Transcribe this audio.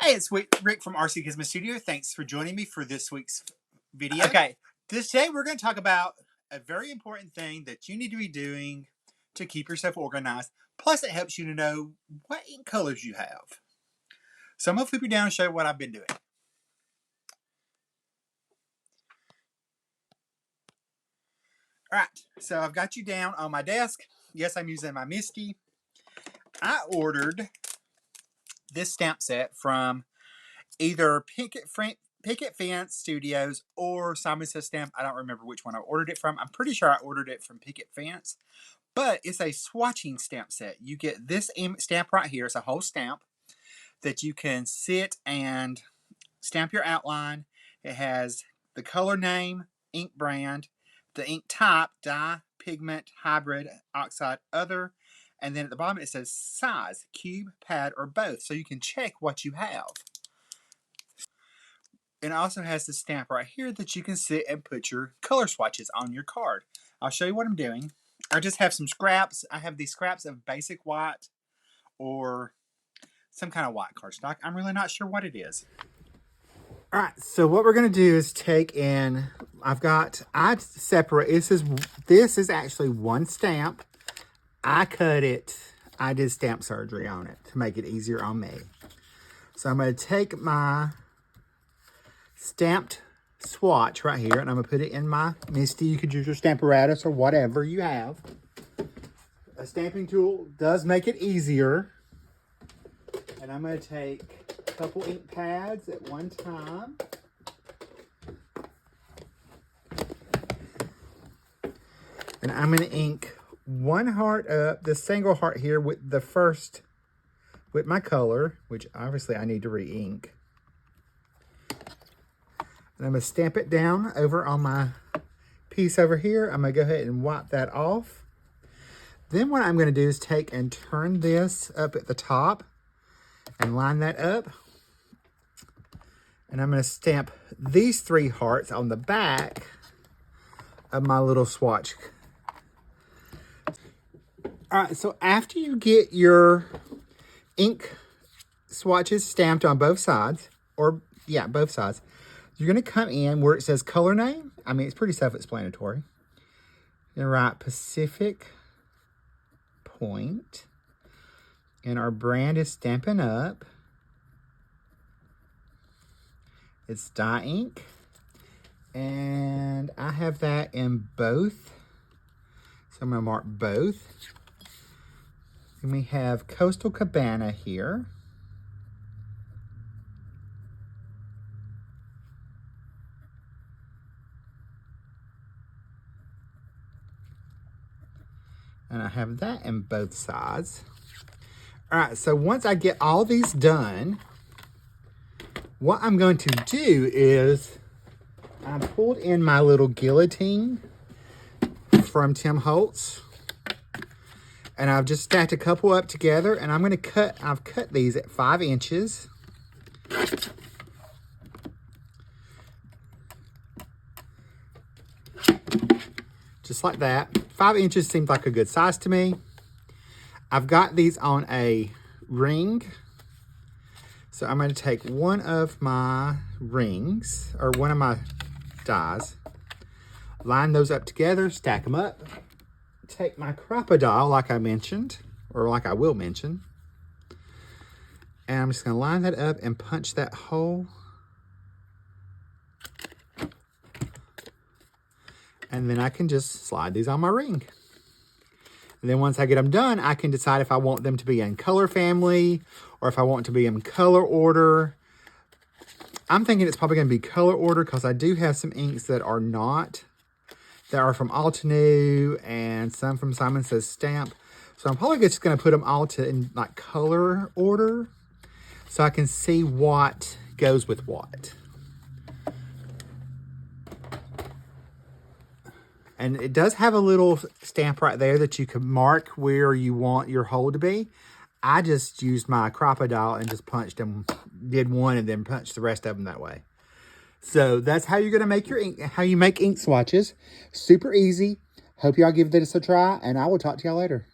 Hey, it's Rick from RC Gizmo Studio. Thanks for joining me for this week's video. Okay, today we're going to talk about a very important thing that you need to be doing to keep yourself organized. Plus, it helps you to know what ink colors you have. So I'm going to flip you down and show you what I've been doing. All right, so I've got you down on my desk. Yes, I'm using my Misty. I ordered this stamp set from either Picket Fence Studios or Simon Says Stamp. I don't remember which one I ordered it from. I'm pretty sure I ordered it from Picket Fence. But it's a swatching stamp set. You get this stamp right here. It's a whole stamp that you can sit and stamp your outline. It has the color name, ink brand, the ink type, dye, pigment, hybrid, oxide, other. And then at the bottom it says size, cube, pad, or both. So you can check what you have. It also has the stamp right here that you can sit and put your color swatches on your card. I'll show you what I'm doing. I just have some scraps. I have these scraps of basic white or some kind of white cardstock. I'm really not sure what it is. All right, so what we're going to do is take in, I separate, this is actually one stamp. I cut it, I did stamp surgery on it to make it easier on me. So I'm going to take my stamped swatch right here, and I'm going to put it in my Misty. You could use your Stamparatus or whatever you have. A stamping tool does make it easier. And I'm going to take a couple ink pads at one time. And I'm going to ink one heart up, the single heart here with my color, which obviously I need to re-ink. And I'm going to stamp it down over on my piece over here. I'm going to go ahead and wipe that off. Then what I'm going to do is take and turn this up at the top and line that up. And I'm going to stamp these three hearts on the back of my little swatch. All right, so after you get your ink swatches stamped on both sides, both sides, you're going to come in where it says color name. I mean, it's pretty self-explanatory. You're going to write Pacific Point. And our brand is Stampin' Up. It's dye ink. And I have that in both. So I'm going to mark both. Then we have Coastal Cabana here. And I have that in both sides. All right, so once I get all these done, what I'm going to do is I pulled in my little guillotine from Tim Holtz. And I've just stacked a couple up together, and I'm going to I've cut these at 5 inches. Just like that. 5 inches seems like a good size to me. I've got these on a ring. So I'm going to take one of my rings, or one of my dies, line those up together, stack them up, take my crocodile like I mentioned, or like I will mention, and I'm just going to line that up and punch that hole. And then I can just slide these on my ring. And then once I get them done, I can decide if I want them to be in color family or if I want to be in color order. I'm thinking it's probably going to be color order because I do have some inks that are not, that are from Altenew and some from Simon Says Stamp. So I'm probably just going to put them all in like color order so I can see what goes with what. And it does have a little stamp right there that you can mark where you want your hole to be. I just used my crocodile and just punched them, did one and then punched the rest of them that way. So that's how you're going to make your ink, how you make ink swatches. Super easy. Hope y'all give this a try, and I will talk to y'all later.